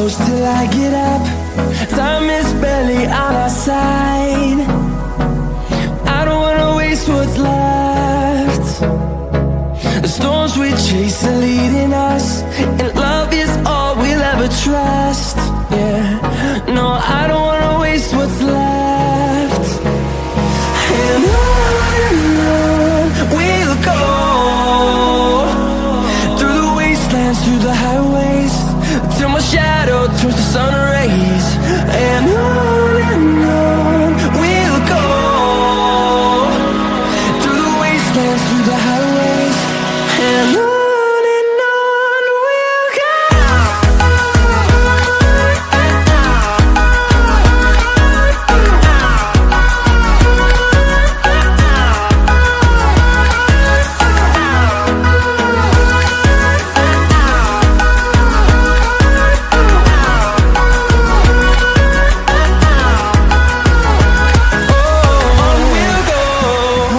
close till I get up. Time is barely on our side. I don't wanna waste what's left. The storms we chase are leading us, and love is all we'll ever trust. Yeah, no, I don't wanna waste what's left. And on we'll go, through the wastelands, through the highways, till my shadow turns to sun rays. And on we'll go, through the wastelands, through the highways, and on we'll go.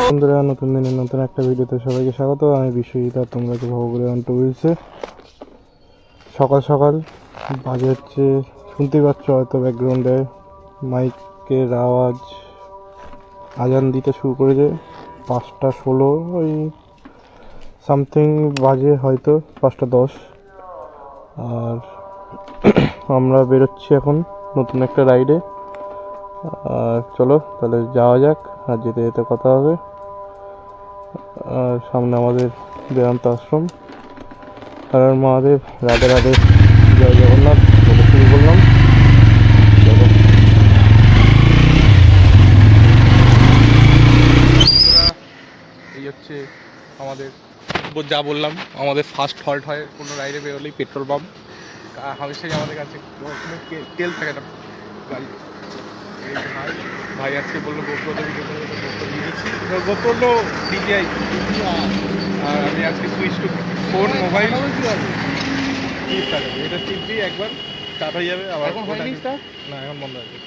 বন্ধুরা, নতুন দিনের নতুন একটা ভিডিওতে সবাইকে স্বাগত। আমি বিশ্বজিৎ আর তোমরা কি ভবগুলো টুইলসে। সকাল সকাল বাজে হচ্ছে, শুনতেই পাচ্ছ হয়তো ব্যাকগ্রাউন্ডে মাইকের আওয়াজ। আজান দিতে শুরু করেছে 5:16, ওই সামথিং বাজে, হয়তো 5:10। আর আমরা বেরোচ্ছি এখন নতুন একটা রাইডে। আর চলো তাহলে যাওয়া যাক, আর যেতে যেতে কথা হবে। আর সামনে আমাদের বেদান্ত আশ্রম। আর মহাদেব, রাধে রাধে, জয় জগন্নাথ বলে শুরু করলাম। চলো, এই হচ্ছে আমাদের যা বললাম, আমাদের ফার্স্ট হল্ট হয় কোনো রাইডে বেরোলেই পেট্রোল পাম্প। হামেশাই আমাদের কাছে তেল থাকে না গাড়ি। ভাই আজকে বললো গোপ্রো ভিডিও করে, গোপ্রো দিয়ে দিচ্ছি, গোপ্রো ডিজিআই। আর আমি আজকে সুইচ টু ফোন মোবাইল এটা টিপবি একবার, স্টার্ট হয়ে যাবে। আবার না, এখন বন্ধ আছে।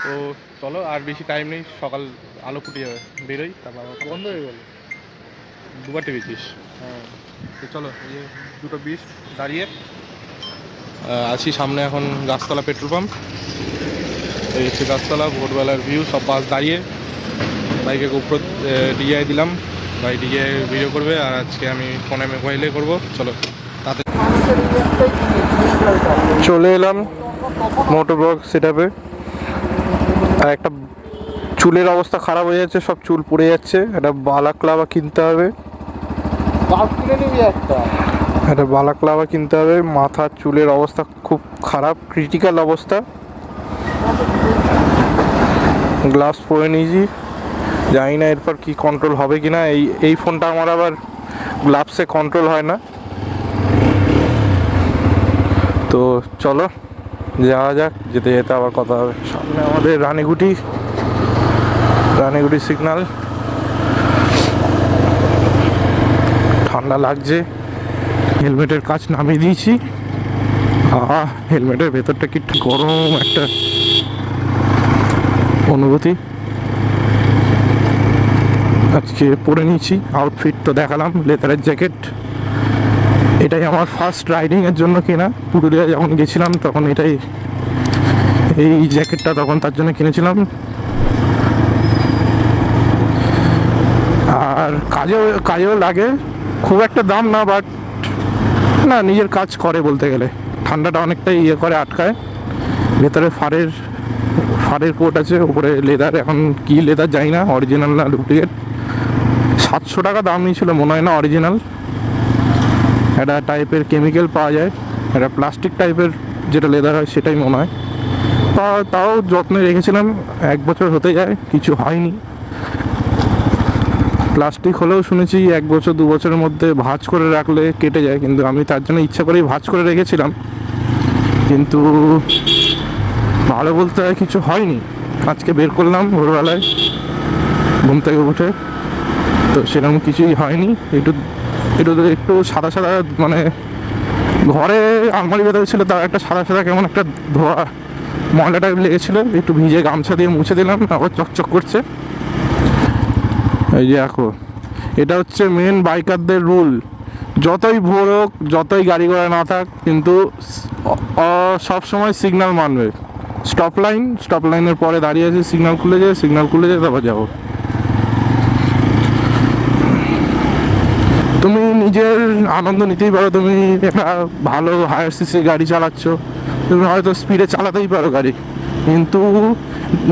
তো চলো, আর বেশি টাইম নেই, সকাল আলো ফুটে যাবে, বেরোই। তারপর বন্ধ হয়ে গেল, দুবার টিপেছিস। হ্যাঁ, তো চলো, এই যে 2:20 দাঁড়িয়ে আছি সামনে এখন গাছতলা পেট্রোল পাম্প। এই হচ্ছে গাছতলা, ভোরবেলার ভিউ, সব বাস দাঁড়িয়ে। বাইকে গোপ্রো ডিআই দিলাম, ভাই ডিআই ভিডিও করবে, আর আজকে আমি ফোনে মোবাইলে করবো। চলো, তাতে চলে এলাম মোটর ব্লগ সেট আপে। আর একটা চুলের অবস্থা খারাপ হয়ে যাচ্ছে, সব চুল পড়ে যাচ্ছে। একটা বালাক্লাবা কিনতে হবে, একটা বালাক্লাবা কিনতে হবে। মাথার চুলের অবস্থা খুব খারাপ, ক্রিটিক্যাল অবস্থা। গ্লাভস পরে নিয়েছি, জানি না এরপর কি কন্ট্রোল হবে কি না। এই ফোনটা আমার আবার গ্লাভসে কন্ট্রোল হয় না। তো চলো যাওয়া যাক, যেতে যেতে আবার কথা হবে। সামনে আমাদের রানীগুটি সিগন্যাল। ঠান্ডা লাগছে, হেলমেটের কাজ নামিয়ে দিয়েছি। হেলমেটের ভেতরটা কি গরম একটা অনুভূতি। আজকে পরে নিয়েছি, আউটফিট তো দেখালাম, লেদারের জ্যাকেট। এটাই আমার ফার্স্ট রাইডিংয়ের জন্য কেনা। পুরুলিয়া যখন গেছিলাম তখন এই জ্যাকেটটা তখন তার জন্য কিনেছিলাম। আর কাজেও লাগে, খুব একটা দাম না, বাট না, নিজের কাজ করে বলতে গেলে। ঠান্ডাটা অনেকটাই করে আটকায়। ভেতরে ফারের কোট আছে, উপরে লেদার। এখন কি লেদার জানি না, অরিজিনাল না ডুপ্লিকেট। 700 টাকা দাম নিয়েছিল, মনে হয় না অরিজিনাল। একটা টাইপের কেমিক্যাল পাওয়া যায়, একটা প্লাস্টিক টাইপের যেটা লেদার হয় সেটাই মনে হয়। তাও যত্নে রেখেছিলাম, 1 বছর হতে যায়, কিছু হয়নি। প্লাস্টিক হলেও শুনেছি 1 বছর 2 বছরের মধ্যে ভাঁজ করে রাখলে কেটে যায়, কিন্তু আমি তার জন্য ইচ্ছা করেই ভাঁজ করে রেখেছিলাম। কিন্তু ভালো বলতে হয় কিছু হয়নি। আজকে বের করলাম ভোরবেলায় ঘুম থেকে উঠে, তো সেরকম কিছুই হয়নি। একটু সাদা সাদা, মানে ঘরে আলমারি বেঁধে ছিল, তার একটা সাদা সাদা কেমন একটা ধোয়া ময়লা টাইপ লেগেছিলো। একটু ভিজে গামছা দিয়ে মুছে দিলাম, আবার চকচক করছে। এই যে দেখো, এটা হচ্ছে মেন বাইকারদের রুল। যতই ভোর হোক, যতই গাড়ি ঘোড়া না থাক, কিন্তু সব সময় সিগন্যাল মানবে। স্টপ লাইনের পরে দাঁড়িয়ে আছে, সিগন্যাল খুলে যায় তারপর যাবো। তুমি নিজের আনন্দ নিতেই পারো, তুমি একটা ভালো হায়ার সিসি গাড়ি চালাচ্ছ, তুমি হয়তো স্পিডে চালাতেই পারো গাড়ি, কিন্তু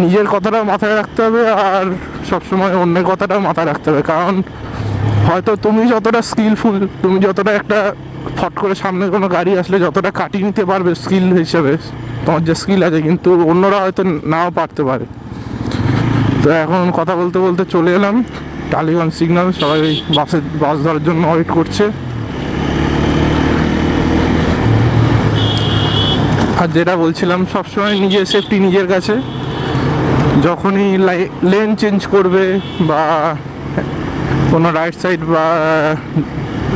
নিজের কথাটা মাথায় রাখতে হবে আর সবসময় অন্যের কথাটাও মাথায় রাখতে হবে। কারণ হয়তো তুমি যতটা স্কিলফুল, তুমি যতটা একটা ফট করে সামনে কোনো গাড়ি আসলে যতটা কাটিয়ে নিতে পারবে স্কিল হিসেবে, তোমার যে স্কিল আছে, কিন্তু অন্যরা হয়তো নাও পারতে পারে। তো এখন কথা বলতে বলতে চলে এলাম টালিগঞ্জ সিগন্যাল। সবাই বাস ধরার জন্য ওয়েট করছে। আর যেটা বলছিলাম, সবসময় নিজের সেফটি নিজের কাছে। যখনই লেন চেঞ্জ করবে বা কোনো রাইট সাইড বা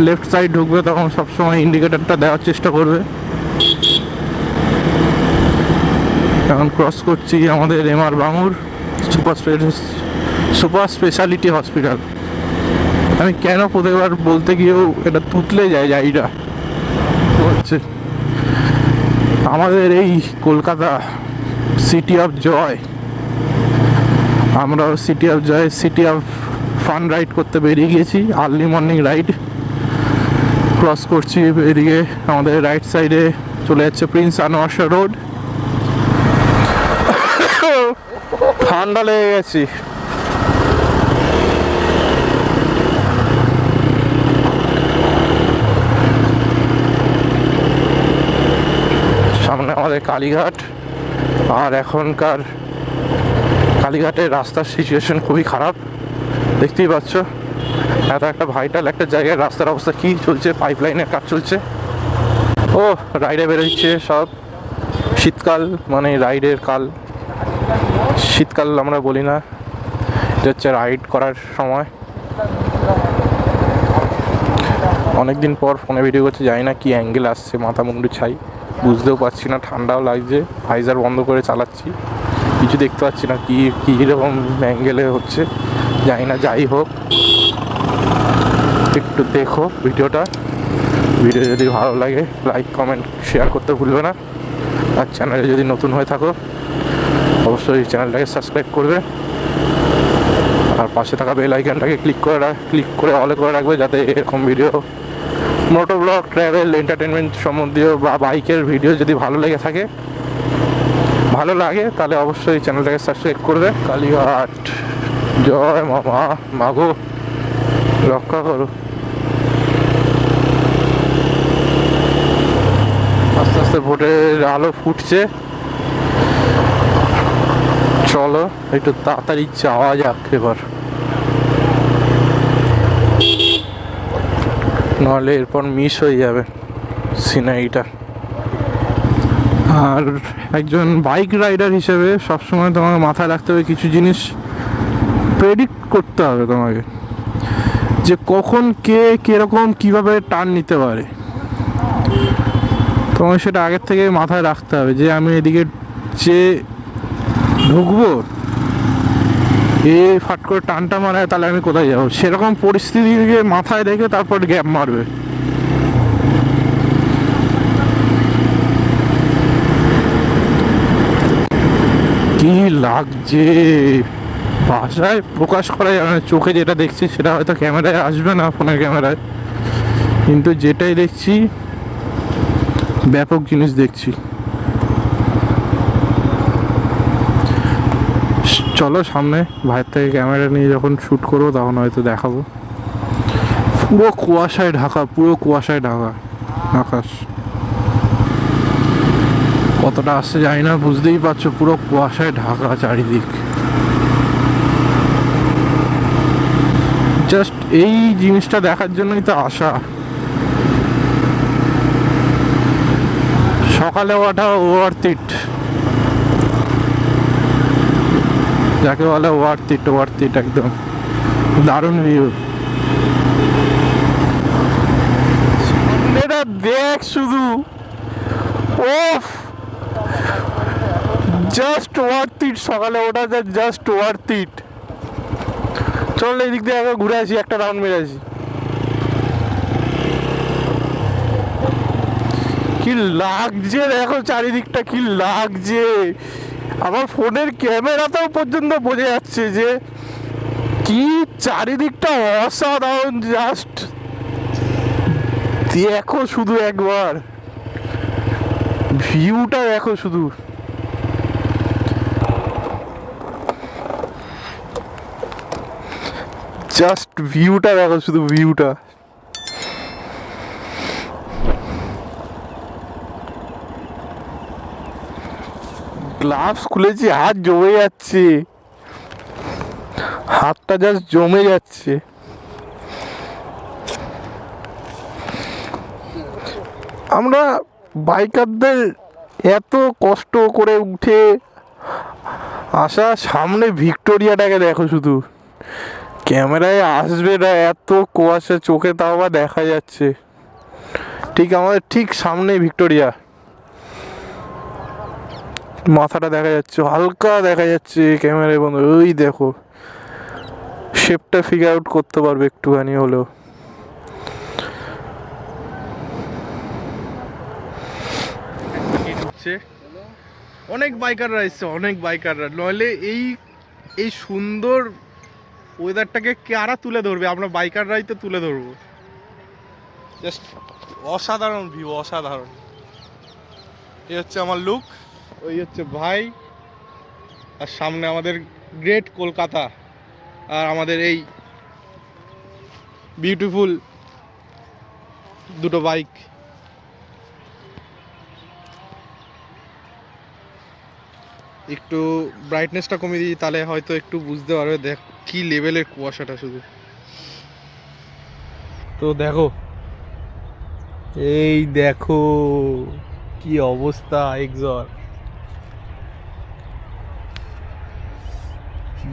লেফট সাইড ঢুকবে, তখন সবসময় ইন্ডিকেটারটা দেওয়ার চেষ্টা করবে। এখন ক্রস করছি আমাদের MR Bangur super speciality hospital. আমি কেন প্রতিবার বলতে গিয়েও এটা তুতলে যায় জায়গাটা হচ্ছে আমাদের এই কলকাতা সিটি অফ জয়। আমরা city of joy, city of fun ride করতে বেরিয়ে গেছি। আর্লি মর্নিং রাইড ক্রস করছি। এদিকে আমাদের রাইট সাইডে চলে যাচ্ছে প্রিন্স আনোয়ার শাহ রোড। ঠান্ডা লেগে গেছি। সামনে আমাদের কালীঘাট। আর এখনকার কালীঘাটের রাস্তার সিচুয়েশন খুবই খারাপ, দেখতেই পাচ্ছ। এত একটা ভাইটাল একটা জায়গায় রাস্তার অবস্থা কি চলছে, পাইপ লাইনের কাজ চলছে। ও রাইডে বেরোচ্ছে সব। শীতকাল মানে রাইডের কাল। শীতকাল আমরা বলি না, এটা হচ্ছে রাইড করার সময়। অনেকদিন পর ফোনে ভিডিও করছে, জানি না কি অ্যাঙ্গেল আসছে, মাথা মুন্ডু ছাই, বুঝতেও পারছি না। ঠান্ডাও লাগছে, ভাইজার বন্ধ করে চালাচ্ছি, কিছু দেখতে পাচ্ছি না কি কীরকম অ্যাঙ্গেলে হচ্ছে, জানি না। যাই হোক, একটু দেখো ভিডিওটা। ভিডিও যদি ভালো লাগে লাইক কমেন্ট শেয়ার করতে ভুলবে না। আর চ্যানেলে যদি নতুন হয়ে থাকো অবশ্যই চ্যানেলটাকে সাবস্ক্রাইব করবে। আর পাশে থাকা বেল আইকনটাকে ক্লিক করে অলে করে রাখবে, যাতে এরকম ভিডিও, মোটো ব্লগ, ট্রাভেল, এন্টারটেনমেন্ট সম্বন্ধীয় বা বাইকের ভিডিও যদি ভালো লাগে তাহলে অবশ্যই চ্যানেলটাকে সাবস্ক্রাইব করবে। কালীঘাট জয় মাগো রক্ষা করো। আস্তে আস্তে ভোটের আলো ফুটছে, চলো একটু তাড়াতাড়ি যাওয়া যাক এবার, নাহলে এরপর মিস হয়ে যাবে সিনারিটা। আর একজন বাইক রাইডার হিসেবে সবসময় তোমাকে মাথায় রাখতে হবে কিছু জিনিস, প্রেডিক্ট করতে হবে তোমাকে, যে কখন কে কীরকম কীভাবে টার্ন নিতে পারে। তোমাকে সেটা আগের থেকে মাথায় রাখতে হবে, যে আমি এদিকে যে ঢুকবো, এ ফাট করে টানটা মারে, তাহলে আমি কোথায় যাবো, সেরকম পরিস্থিতিকে মাথায় রেখে তারপর গ্যাপ মারবে। কি লাগছে ভাষায় প্রকাশ করা যাবে না। চোখে যেটা দেখছি সেটা হয়তো ক্যামেরায় আসবে না, ফোনের ক্যামেরায়, কিন্তু যেটাই দেখছি ব্যাপক জিনিস দেখছি। চলো সামনে ভাইয়ের থেকে ক্যামেরা নিয়ে যখন শ্যুট করবো তখন হয়তো দেখাবো। পুরো কুয়াশায় ঢাকা আকাশ। কতটা আসছে জানি না, বুঝতেই পারছো, পুরো কুয়াশায় ঢাকা চারিদিক। জাস্ট এই জিনিসটা দেখার জন্যই তো আসা। সকালে ওঠা ওয়ার্থ ইট, যাকে বলে ওয়ার্থ ইট, একদম দারুণ ভিউ। এটা দেখ শুধু, ওফ, জাস্ট ওয়ার্থ ইট। সকালে ওঠা জাস্ট ওয়ার্থ ইট। চল এই দিক দিয়ে আগে ঘুরে আসি, একটা রাউন্ড মেরে আসি। কি লাগছে দেখো চারিদিকটা, কি লাগছে। আমার ফোনের ক্যামেরাতেও পর্যন্ত বোঝা যাচ্ছে যে কি চারিদিকটা অসাধারণ। জাস্ট দেখো শুধু একবার, ভিউটা দেখো শুধু। জাস্ট ভিউটা দেখো শুধু, ভিউটা। গ্লাভস খুলেছি, হাত জমে যাচ্ছে, হাতটা জাস্ট জমে যাচ্ছে। আমরা বাইকারদের এত কষ্ট করে উঠে আসা, সামনে ভিক্টোরিয়াটাকে দেখো শুধু, ক্যামেরায় আসবে না এত কুয়াশা, চোখে তাও বা দেখা যাচ্ছে। ঠিক আমাদের ঠিক সামনে ভিক্টোরিয়া, মাথাটা দেখা যাচ্ছে, হালকা দেখা যাচ্ছে ক্যামেরায় বন্ধু। ওই দেখো, শেপটা ফিগার আউট করতে পারবে একটুখানি হলেও। অনেক বাইকাররা এসছে, অনেক বাইকাররা, নইলে এই সুন্দর ওয়েদারটাকে কারা তুলে ধরবে? আমরা বাইকাররাই তো তুলে ধরবো। জাস্ট অসাধারণ ভিউ, অসাধারণ। এই হচ্ছে আমার লুক, ওই হচ্ছে ভাই, আর সামনে আমাদের গ্রেট কলকাতা, আর আমাদের এই বিউটিফুল দুটো বাইক। একটু ব্রাইটনেসটা কমিয়ে দিই, তাহলে হয়তো একটু বুঝতে পারবে। দেখ কি লেভেলের কুয়াশাটা শুধু। তো দেখো, এই দেখো কি অবস্থা এক্সর,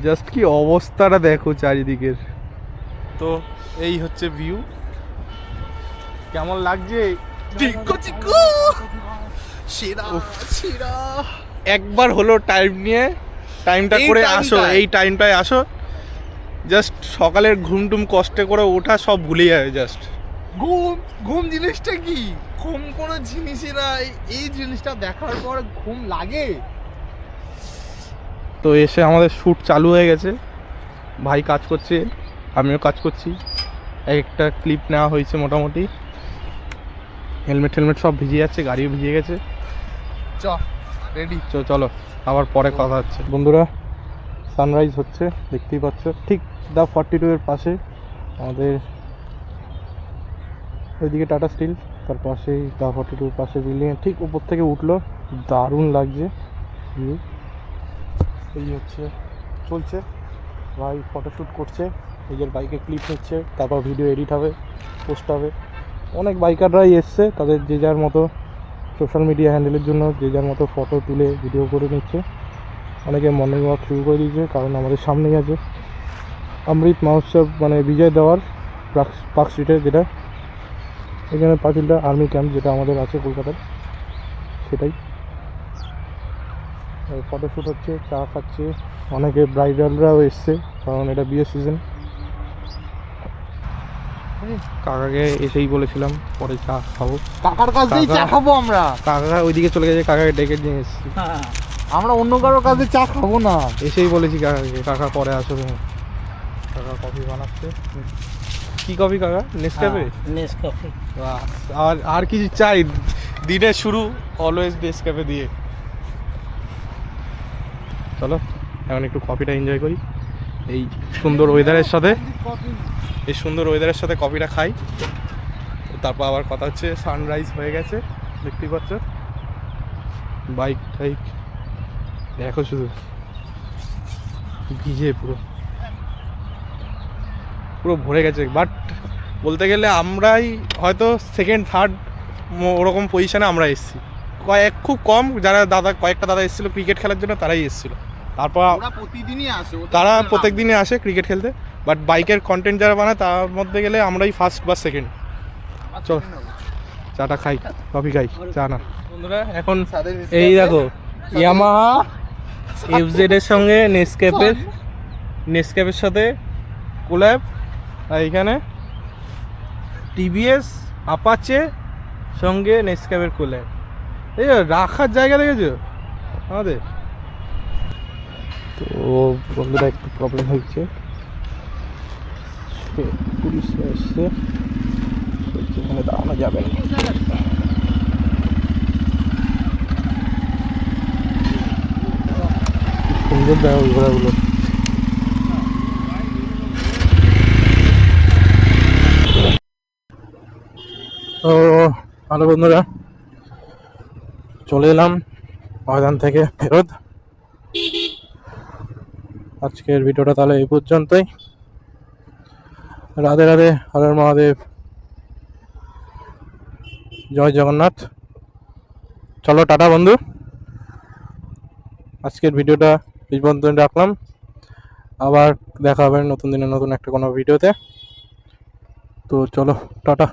জাস্ট কি অবস্থাটা দেখো চারিদিকের। তো এই হচ্ছে ভিউ, কেমন লাগছে? একবার হলো টাইম নিয়ে, টাইমটা করে আসো, এই টাইমটায় আসো। জাস্ট সকালের ঘুম টুম কষ্ট করে ওঠা সব ভুলে যাবে। জাস্ট ঘুম জিনিসটা কি? ঘুম কোনো জিনিসই না, এই জিনিসটা দেখার পর ঘুম লাগে। তো এসে আমাদের শ্যুট চালু হয়ে গেছে, ভাই কাজ করছে, আমিও কাজ করছি। একটা ক্লিপ নেওয়া হয়েছে মোটামুটি। হেলমেট সব ভিজে যাচ্ছে, গাড়িও ভিজে গেছে। চ রেডি, চলো আবার পরে কথা হচ্ছে। বন্ধুরা, সানরাইজ হচ্ছে, দেখতেই পাচ্ছ। ঠিক দা 42 এর পাশে আমাদের ওইদিকে টাটা স্টিল, তার পাশেই দা 42 পাশে বিল্ডিং, ঠিক উপর থেকে উঠলো, দারুণ লাগছে ভিউ। এই হচ্ছে চলছে, ভাই ফটোশ্যুট করছে, নিজের বাইকে ক্লিপ নিচ্ছে, তারপর ভিডিও এডিট হবে, পোস্ট হবে। অনেক বাইকাররাই এসছে, তাদের যে যার মতো সোশ্যাল মিডিয়া হ্যান্ডেলের জন্য যে যার মতো ফটো তুলে ভিডিও করে নিচ্ছে। অনেকে মর্নিং ওয়াক শুরু করে দিয়েছে, কারণ আমাদের সামনেই আছে অমৃত মহোৎসব, মানে বিজয় দেওয়ার পার্ক স্ট্রিটে, যেটা এখানে পাঁচিলটা আর্মি ক্যাম্প যেটা আমাদের আছে কলকাতার, সেটাই। ফটোশ্যুট হচ্ছে, চা খাচ্ছে, অনেকে ব্রাইডালরাও এসছে, কারণ এটা বিয়ের সিজন। কাকাকে এসেই বলেছিলাম পরে চা খাবো, কাকার কাছেই চা খাবো আমরা। কাকা ওইদিকে চলে গেছে, কাকাকে ডেকে নিয়ে এসেছি। আমরা অন্য কারোর কাছে চা খাবো না, এসেই বলেছি কাকাকে, কাকা পরে আসবে। কাকা কফি বানাচ্ছে। কি কফি কাকা? নেসক্যাফে? নেসক্যাফে। আর কিছু চাই? দিনের শুরু অলওয়েজ নেসক্যাফে দিয়ে। চলো এখন একটু কফিটা এনজয় করি এই সুন্দর ওয়েদারের সাথে, এই সুন্দর ওয়েদারের সাথে কফিটা খাই, তারপর আবার কথা হচ্ছে। সানরাইজ হয়ে গেছে, দেখতেই পাচ্ছ, বাইক টাইক দেখো শুধু, ভিজে পুরো ভরে গেছে। বাট বলতে গেলে আমরাই হয়তো সেকেন্ড থার্ড ওরকম পজিশানে আমরা এসেছি। খুব কম যারা কয়েকটা দাদা এসেছিলো ক্রিকেট খেলার জন্য, তারাই এসেছিলো। তারপর তারা প্রত্যেক দিনই আসে ক্রিকেট খেলতে, বাট বাইকের কন্টেন্ট যারা বানায় তার মধ্যে গেলে আমরাই ফার্স্ট বা সেকেন্ড। চল চাটা খাই, কফি খাই, চা না। বন্ধুরা এখন এই দেখো ইয়ামাহা এফজেড এর সঙ্গে নেসক্যাফের সাথে কোল্যাব, আর এখানে টিভিএস, আপাচে সঙ্গে নেসক্যাফের কুলার। এই যে রাখার জায়গা দেখেছো আমাদের। তো বন্ধুরা একটু প্রবলেম হয়েছে, পুলিশ এসছে, সেখানে দাঁড়ানো যাবে না। সুন্দর দেখা ঘোড়াগুলো। তো ভালো বন্ধুরা, চলে এলাম ময়দান থেকে ফেরত। আজকের ভিডিওটা তাহলে এই পর্যন্তই। রাধে রাধে, হর হর মহাদেব, জয় জগন্নাথ। চলো টাটা বন্ধু, আজকের ভিডিওটা এই পর্যন্ত রাখলাম। আবার দেখা হবে নতুন দিনে নতুন একটা কোনো ভিডিওতে। তো চলো টাটা।